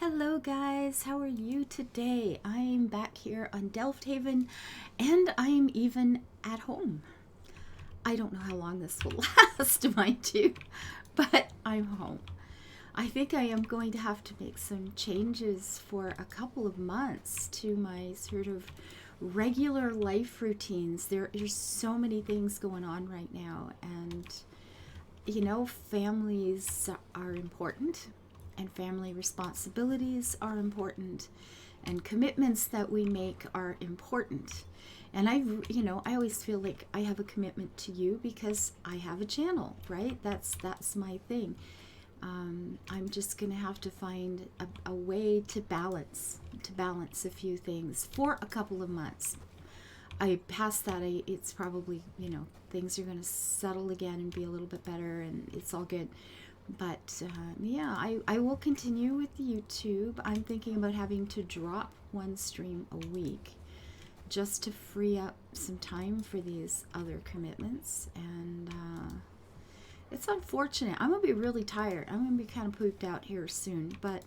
Hello guys, how are you today? I'm back here on Delfthaven and I'm even at home. I don't know how long this will last, mind you, but I'm home. I think I am going to have to make some changes for a couple of months to my sort of regular life routines. There's so many things going on right now, and families are important, and family responsibilities are important, and commitments that we make are important. And I always feel like I have a commitment to you because I have a channel, right? That's my thing. I'm just gonna have to find a way to balance a few things for a couple of months. Past that, it's probably, things are going to settle again and be a little bit better, and it's all good. But I will continue with YouTube. I'm thinking about having to drop one stream a week just to free up some time for these other commitments. And it's unfortunate. I'm going to be really tired. I'm going to be kind of pooped out here soon, but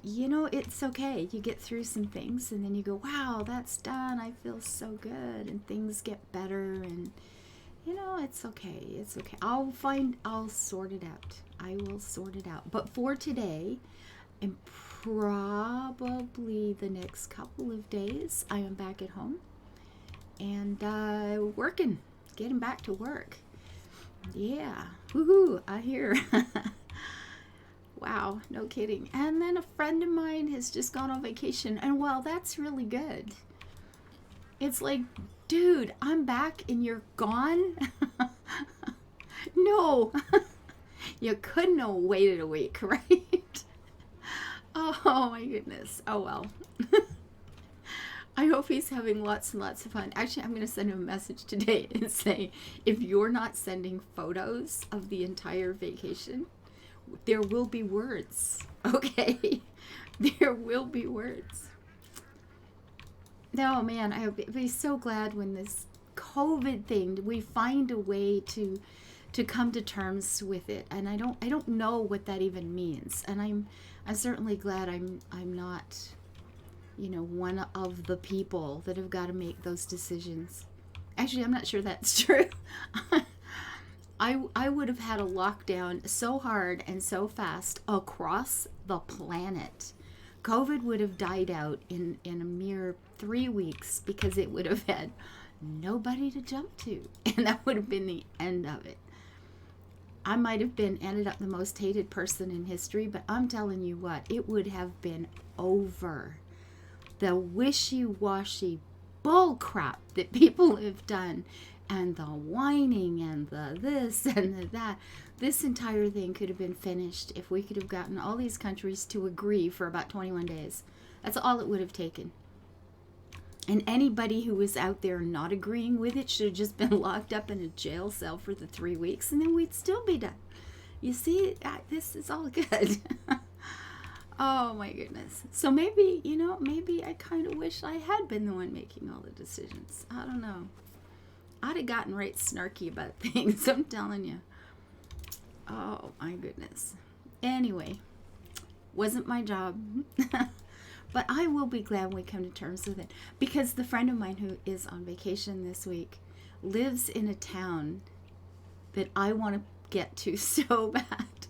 it's okay. You get through some things and then you go, wow, that's done. I feel so good, and things get better, and it's okay. It's okay. I'll sort it out. I will sort it out. But for today, and probably the next couple of days, I am back at home and working, getting back to work. Yeah. Woohoo. I hear. Wow, no kidding. And then a friend of mine has just gone on vacation, and well, that's really good. It's like, dude, I'm back and you're gone? No. You couldn't have waited a week, right? Oh my goodness. Oh well. I hope he's having lots and lots of fun. Actually, I'm going to send him a message today and say, if you're not sending photos of the entire vacation, there will be words, okay? There will be words. No, man, I'll be so glad when this COVID thing, we find a way to come to terms with it. And I don't know what that even means. And I'm certainly glad I'm not, one of the people that have got to make those decisions. Actually, I'm not sure that's true. I would have had a lockdown so hard and so fast across the planet. COVID would have died out in a mere 3 weeks because it would have had nobody to jump to. And that would have been the end of it. I might have ended up the most hated person in history, but I'm telling you what, it would have been over. The wishy-washy bull crap that people have done, and the whining and the this and the that. This entire thing could have been finished if we could have gotten all these countries to agree for about 21 days. That's all it would have taken. And anybody who was out there not agreeing with it should have just been locked up in a jail cell for the 3 weeks, and then we'd still be done. You see, this is all good. Oh my goodness. So maybe I kind of wish I had been the one making all the decisions. I don't know. I'd have gotten right snarky about things, I'm telling you. Oh my goodness. Anyway, wasn't my job. But I will be glad when we come to terms with it, because the friend of mine who is on vacation this week lives in a town that I want to get to so bad.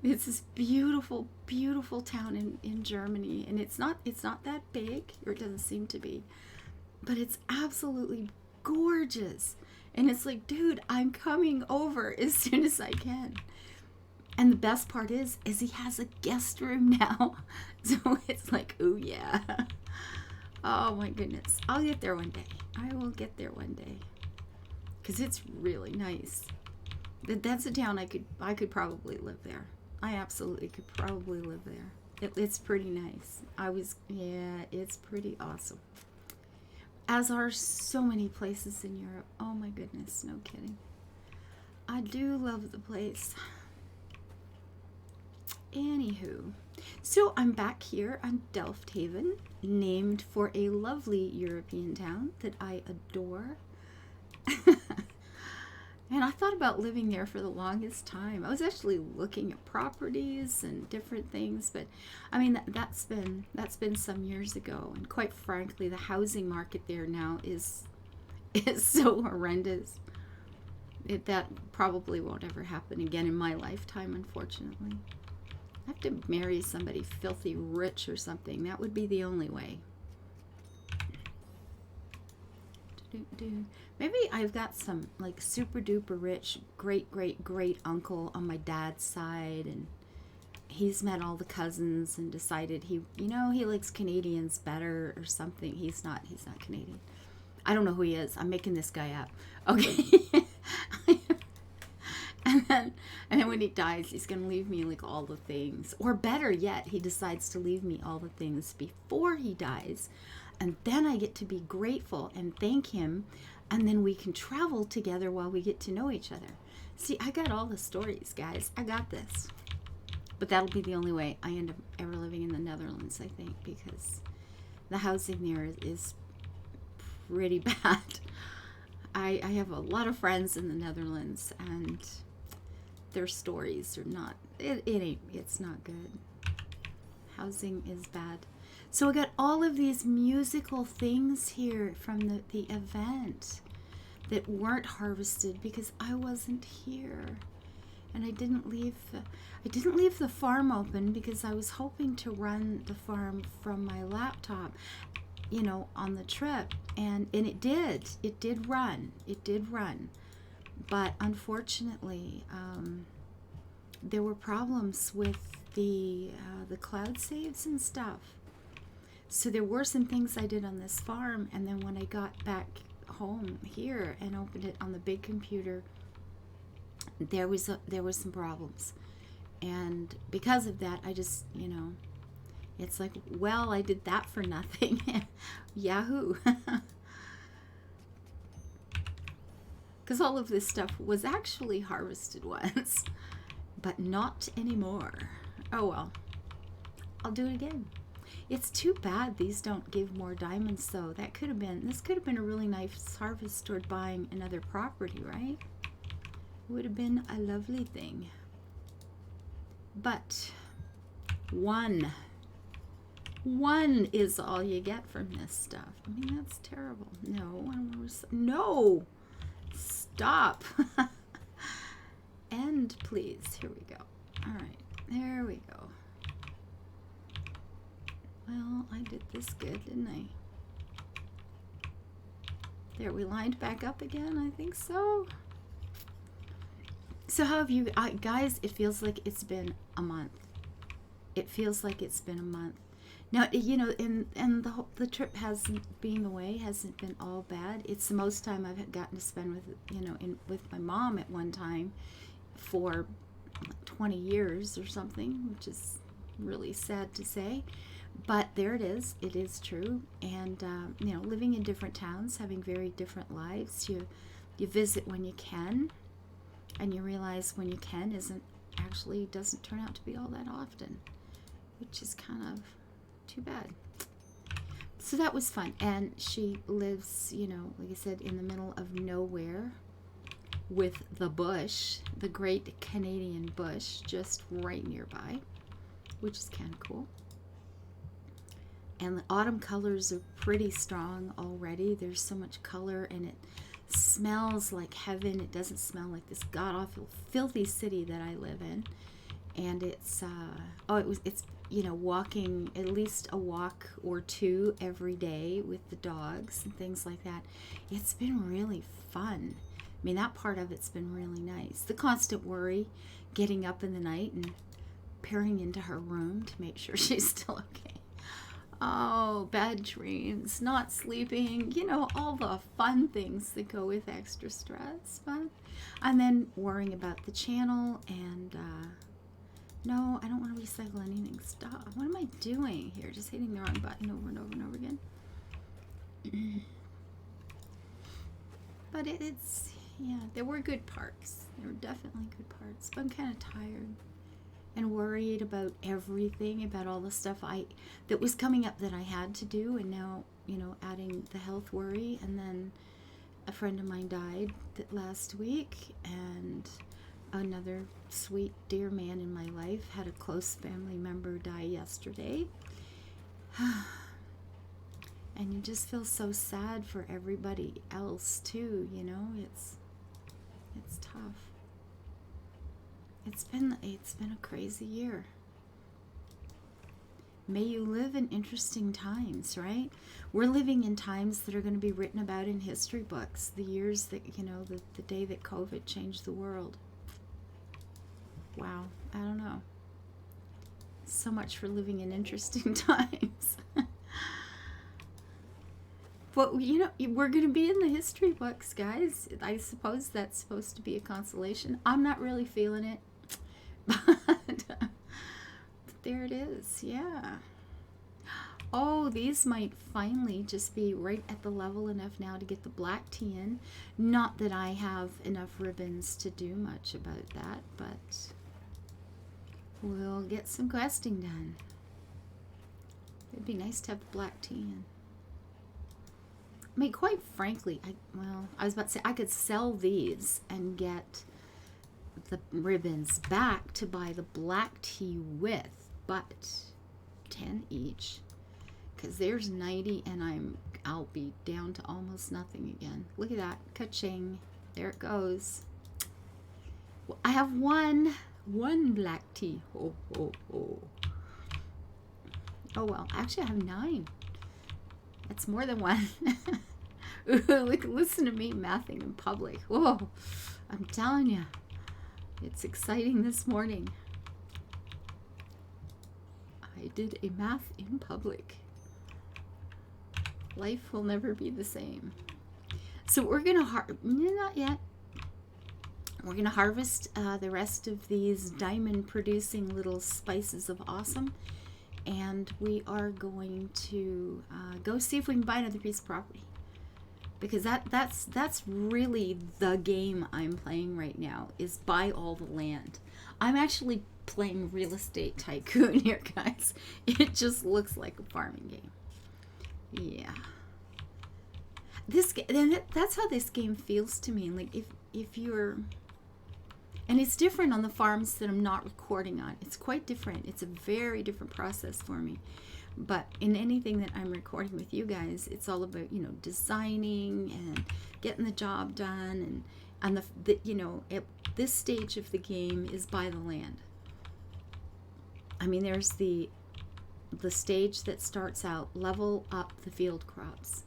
It's this beautiful, beautiful town in Germany, and it's not that big, or it doesn't seem to be, but it's absolutely gorgeous. And it's like, dude, I'm coming over as soon as I can. And the best part is he has a guest room now. So it's like, oh yeah. Oh my goodness. I'll get there one day. I will get there one day. Because it's really nice. That's a town I could probably live there. I absolutely could probably live there. It's pretty nice. It's pretty awesome. As are so many places in Europe. Oh my goodness, no kidding. I do love the place. Anywho, so I'm back here on Delfthaven, named for a lovely European town that I adore. Man, I thought about living there for the longest time. I was actually looking at properties and different things, but I mean that's been some years ago. And quite frankly, the housing market there now is so horrendous. That probably won't ever happen again in my lifetime, unfortunately. I have to marry somebody filthy rich or something. That would be the only way. Maybe I've got some like super duper rich great uncle on my dad's side, and he's met all the cousins and decided he likes Canadians better or something. He's not Canadian. I don't know who he is. I'm making this guy up. Okay. And then when he dies, he's going to leave me like all the things. Or better yet, he decides to leave me all the things before he dies. And then I get to be grateful and thank him. And then we can travel together while we get to know each other. See, I got all the stories, guys. I got this. But that'll be the only way I end up ever living in the Netherlands, I think, because the housing there is pretty bad. I have a lot of friends in the Netherlands, and their stories are not, it's not good. Housing is bad. So I got all of these musical things here from the event that weren't harvested because I wasn't here. And I didn't leave the farm open because I was hoping to run the farm from my laptop, on the trip. And it did run. But unfortunately, there were problems with the cloud saves and stuff. So there were some things I did on this farm, and then when I got back home here and opened it on the big computer, there was some problems. And because of that, I just, it's like, well, I did that for nothing. Yahoo. Because all of this stuff was actually harvested once, but not anymore. Oh well, I'll do it again. It's too bad these don't give more diamonds, though. This could have been a really nice harvest toward buying another property, right? It would have been a lovely thing. But one is all you get from this stuff. I mean, that's terrible. No, stop. End, please. Here we go. All right, there we go. Well, I did this good, didn't I? There, we lined back up again. I think so. So how have you guys? It feels like it's been a month. Now, and the trip being away hasn't been all bad. It's the most time I've gotten to spend with my mom at one time for 20 years or something, which is really sad to say. But there it is true. And living in different towns, having very different lives, you visit when you can, and you realize when you can doesn't turn out to be all that often, which is kind of too bad. So that was fun. And she lives, like I said, in the middle of nowhere with the bush, the great Canadian bush, just right nearby, which is kind of cool. And the autumn colors are pretty strong already. There's so much color, and it smells like heaven. It doesn't smell like this god-awful, filthy city that I live in. And it's walking at least a walk or two every day with the dogs and things like that. It's been really fun. I mean, that part of it's been really nice. The constant worry, getting up in the night and peering into her room to make sure she's still okay. Oh, bad dreams, not sleeping, all the fun things that go with extra stress. Fun. And then worrying about the channel and, no, I don't want to recycle anything. Stop. What am I doing here? Just hitting the wrong button over and over and over again. But there were good parts. There were definitely good parts. But I'm kind of tired and worried about everything, about all the stuff that was coming up that I had to do, and now, adding the health worry, and then a friend of mine died last week, and another sweet, dear man in my life had a close family member die yesterday. And you just feel so sad for everybody else too, you know. It's tough. It's been a crazy year. May you live in interesting times, right? We're living in times that are going to be written about in history books. The years that, you know, the day that COVID changed the world. Wow, I don't know. So much for living in interesting times. But, you know, we're going to be in the history books, guys. I suppose that's supposed to be a consolation. I'm not really feeling it. But there it is, yeah. Oh, these might finally just be right at the level enough now to get the black tea in. Not that I have enough ribbons to do much about that, but we'll get some questing done. It'd be nice to have the black tea in. I mean, quite frankly, I was about to say I could sell these and get the ribbons back to buy the black tea with, but 10 each, because there's 90 and I'll be down to almost nothing again. Look at that, ka-ching, there it goes. Well, I have one black tea. Oh well, actually I have 9. That's more than one. Ooh, look, listen to me mathing in public. Whoa, I'm telling you, it's exciting this morning. I did a math in public. Life will never be the same. So we're gonna not yet. We're gonna harvest the rest of these diamond producing little spices of awesome, and we are going to go see if we can buy another piece of property, because that's really the game I'm playing right now, is buy all the land. I'm actually playing real estate tycoon here, guys. It just looks like a farming game. Yeah, that's how this game feels to me. Like if you're, and it's different on the farms that I'm not recording on. It's quite different. It's a very different process for me. But in anything that I'm recording with you guys, it's all about, you know, designing and getting the job done, and the you know, at this stage of the game is buy the land. I mean, there's the stage that starts out level up the field crops,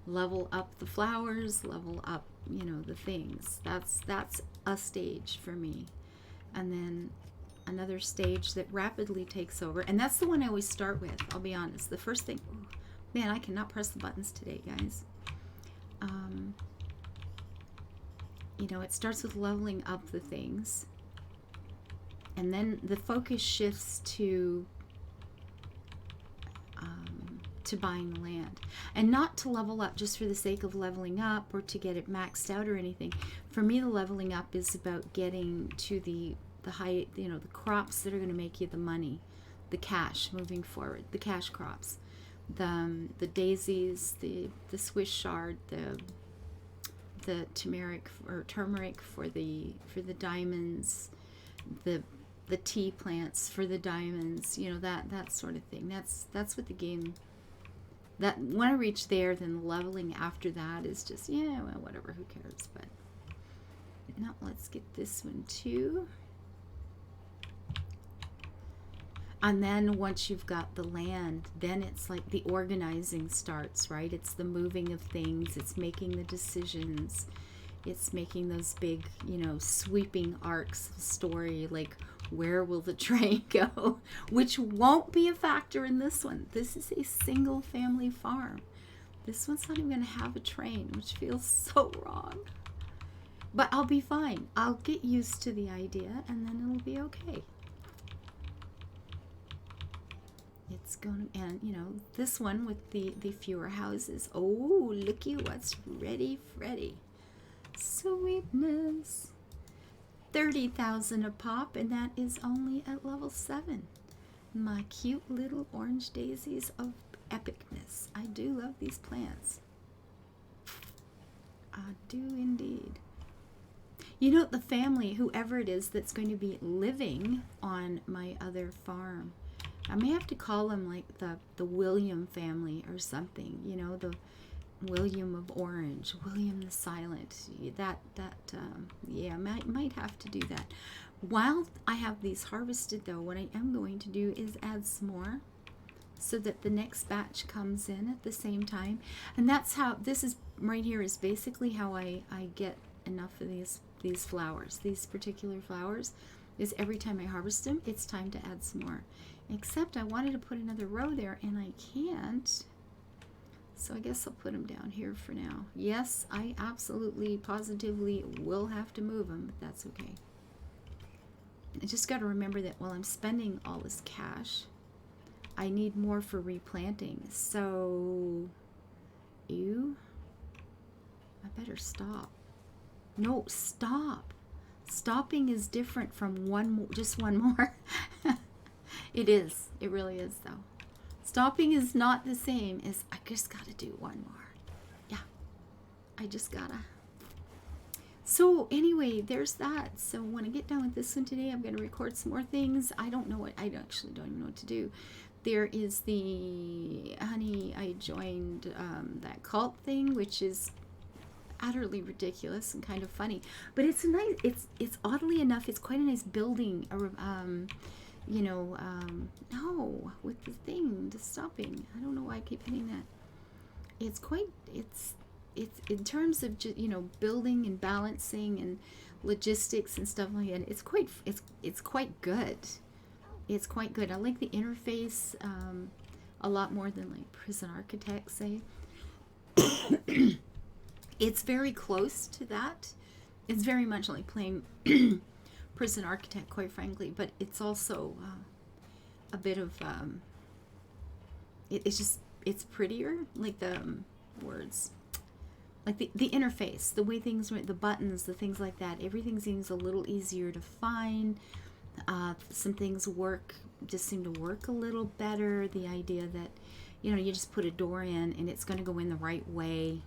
level up the flowers, level up, you know, the things. That's a stage for me. And then another stage that rapidly takes over, and that's the one I always start with. I'll be honest, the first thing, man, I cannot press the buttons today, guys. You know, it starts with leveling up the things, and then the focus shifts to buying the land, and not to level up just for the sake of leveling up or to get it maxed out or anything. For me, the leveling up is about getting to the high, you know, the crops that are going to make you the money, the cash moving forward, the cash crops, the daisies, the Swiss chard, the turmeric for the diamonds, the tea plants for the diamonds, you know, that sort of thing. That's what the game, that when I reach there, then the leveling after that is just, yeah, well, whatever, who cares. But now let's get this one too. And then once you've got the land, then it's like the organizing starts, right? It's the moving of things, it's making the decisions, it's making those big, you know, sweeping arcs of story, like where will the train go, which won't be a factor in this one. This is a single family farm. This one's not even going to have a train, which feels so wrong. But I'll be fine. I'll get used to the idea, and then it'll be okay. It's going to, and you know, this one with the fewer houses. Oh, looky what's ready, Freddy. Sweetness. 30,000 a pop, and that is only at level 7. My cute little orange daisies of epicness. I do love these plants. I do indeed. You know, the family, whoever it is that's going to be living on my other farm, I may have to call them like the William family or something, you know, the William of Orange, William the Silent. Yeah, might have to do that. While I have these harvested, though, what I am going to do is add some more so that the next batch comes in at the same time. And that's how, this is right here is basically how I get enough of these flowers, these particular flowers, is every time I harvest them, it's time to add some more. Except I wanted to put another row there and I can't. So I guess I'll put them down here for now. Yes, I absolutely, positively will have to move them, but that's okay. I just got to remember that while I'm spending all this cash, I need more for replanting. So, I better stop. No, stop. Stopping is different from just one more. It is. It really is, though. Stopping is not the same as I just got to do one more. Yeah, I just gotta. So anyway, there's that. So when I get done with this one today, I'm going to record some more things. I actually don't even know what to do. There is the, honey, I joined that cult thing, which is utterly ridiculous and kind of funny. But it's nice, it's oddly enough, it's quite a nice building, no, with the thing, the stopping. I don't know why I keep hitting that. It's in terms of just, building and balancing and logistics and stuff like that. It's quite good. It's quite good. I like the interface a lot more than like Prison Architect, say. It's very close to that. It's very much like playing Prison Architect, quite frankly, but it's also a bit of it's prettier, like the words, like the interface, the way things, the buttons, the things like that. Everything seems a little easier to find. Some things just seem to work a little better. The idea that you just put a door in and it's going to go in the right way.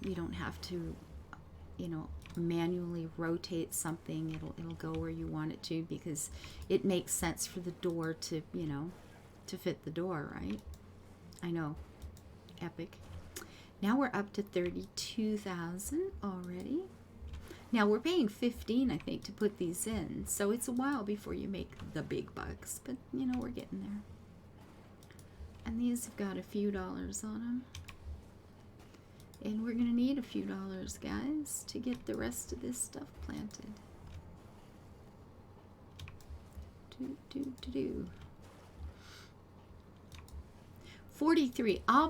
You don't have to manually rotate something. It'll go where you want it to, because it makes sense for the door to to fit the door, right? I know, epic. Now we're up to 32,000 already. Now we're paying 15, I think, to put these in, so it's a while before you make the big bucks, but we're getting there. And these have got a few dollars on them. And we're going to need a few dollars, guys, to get the rest of this stuff planted. 43. I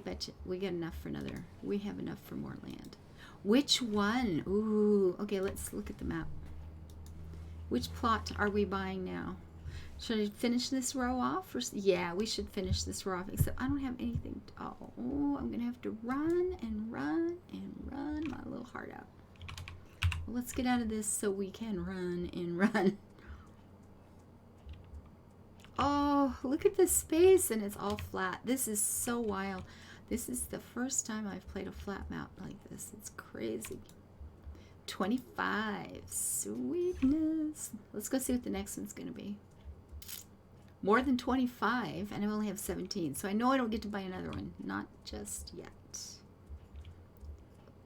bet you we get enough for another. We have enough for more land. Which one? Ooh, okay, let's look at the map. Which plot are we buying now? Should I finish this row off? Yeah, we should finish this row off, except I don't have anything. I'm going to have to run and run and run my little heart out. Well, let's get out of this so we can run and run. Oh, look at this space, and it's all flat. This is so wild. This is the first time I've played a flat map like this. It's crazy. 25. Sweetness. Let's go see what the next one's going to be. More than 25, and I only have 17, so I know I don't get to buy another one. Not just yet.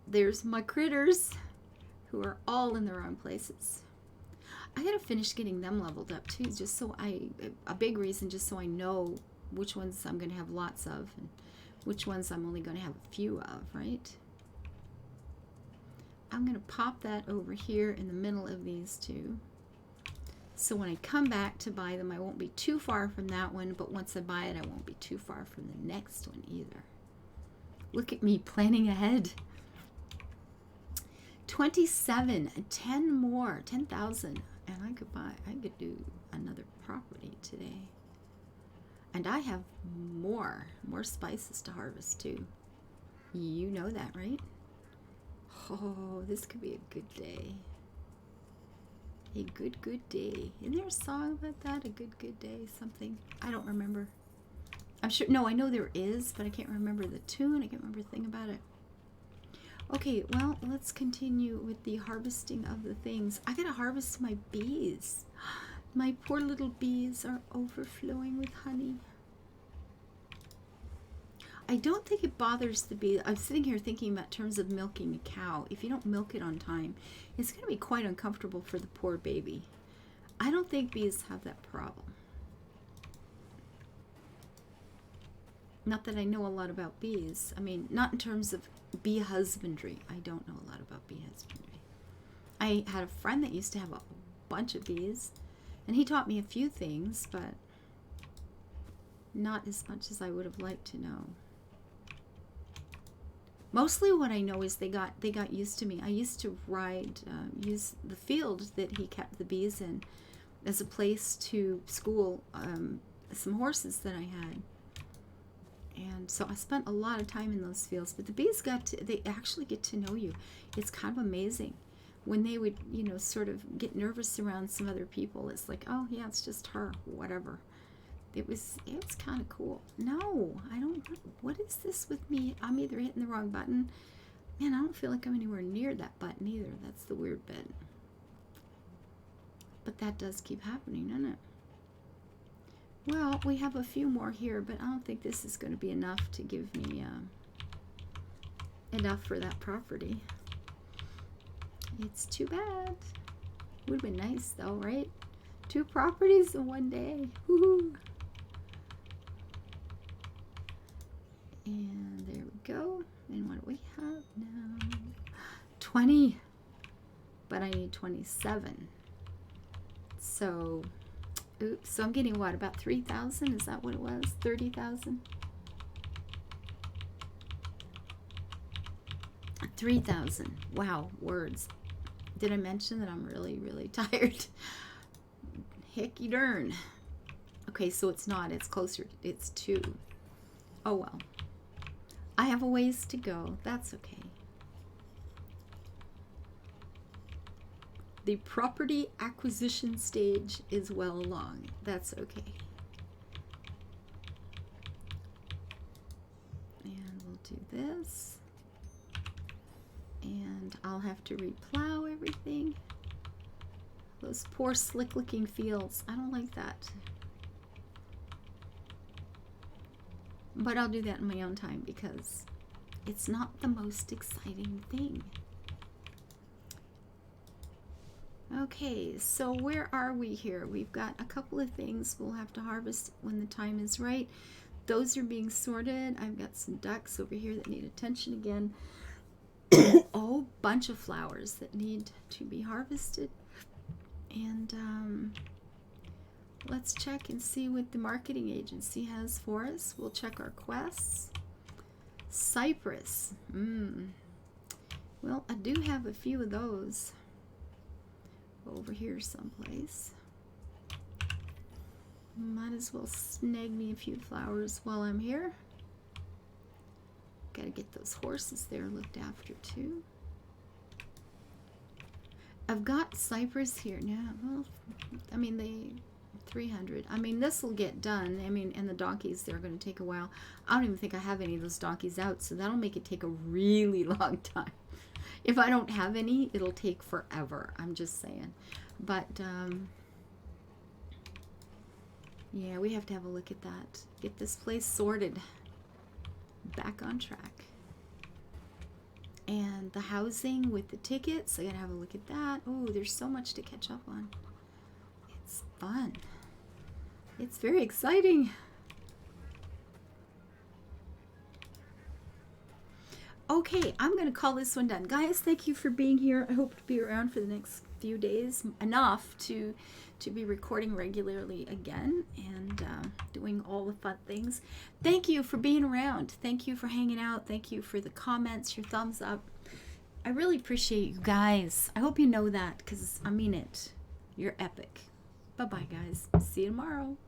There's my critters, who are all in the wrong places. I gotta finish getting them leveled up too, just so a big reason, just so I know which ones I'm gonna have lots of, and which ones I'm only gonna have a few of, right? I'm gonna pop that over here in the middle of these two. So when I come back to buy them, I won't be too far from that one, but once I buy it, I won't be too far from the next one either. Look at me planning ahead. 27, 10 more, 10,000, and I could do another property today. And I have more spices to harvest too. You know that, right? Oh, this could be a good day. A good day. Isn't there a song about that? A good day, something. I don't remember. I'm sure, no, I know there is, but I can't remember the tune. I can't remember a thing about it. Okay, well, let's continue with the harvesting of the things. I gotta harvest my bees. My poor little bees are overflowing with honey. I don't think it bothers the bee. I'm sitting here thinking about terms of milking a cow. If you don't milk it on time, it's going to be quite uncomfortable for the poor baby. I don't think bees have that problem. Not that I know a lot about bees. I mean, not in terms of bee husbandry. I don't know a lot about bee husbandry. I had a friend that used to have a bunch of bees, and he taught me a few things, but not as much as I would have liked to know. Mostly what I know is they got used to me. I used to use the field that he kept the bees in as a place to school some horses that I had. And so I spent a lot of time in those fields. But the bees they actually get to know you. It's kind of amazing. When they would, sort of get nervous around some other people, it's like, oh yeah, it's just her, whatever. It was kind of cool. No, I don't. What is this with me? I'm either hitting the wrong button. Man, I don't feel like I'm anywhere near that button either. That's the weird bit. But that does keep happening, doesn't it? Well, we have a few more here, but I don't think this is going to be enough to give me enough for that property. It's too bad. Would have been nice though, right? 2 properties in one day. Woohoo! And there we go. And what do we have now? 20. But I need 27. So, oops. So I'm getting what? About 3,000? Is that what it was? 30,000? 3,000. Wow, words. Did I mention that I'm really, really tired? Hecky darn. Okay, so it's not. It's closer. It's 2. Oh, well. I have a ways to go. That's okay. The property acquisition stage is well along. That's okay. And we'll do this. And I'll have to replow everything. Those poor slick looking fields. I don't like that. But I'll do that in my own time because it's not the most exciting thing. Okay, so where are we here? We've got a couple of things we'll have to harvest when the time is right. Those are being sorted. I've got some ducks over here that need attention again. Oh, bunch of flowers that need to be harvested. And let's check and see what the marketing agency has for us. We'll check our quests. Cypress. Well, I do have a few of those over here someplace. Might as well snag me a few flowers while I'm here. Gotta get those horses there looked after too. I've got cypress here now. Well, I mean, 300. I mean, this will get done. I mean, and the donkeys, they're going to take a while. I don't even think I have any of those donkeys out, so that'll make it take a really long time. If I don't have any, it'll take forever. I'm just saying. But, yeah, we have to have a look at that. Get this place sorted. Back on track. And the housing with the tickets, I gotta have a look at that. Oh, there's so much to catch up on. It's fun. It's very exciting. Okay, I'm gonna call this one done. Guys, thank you for being here. I hope to be around for the next few days, enough to be recording regularly again and doing all the fun things. Thank you for being around. Thank you for hanging out. Thank you for the comments, your thumbs up. I really appreciate you guys. I hope you know that because I mean it. You're epic. Bye-bye, guys. See you tomorrow.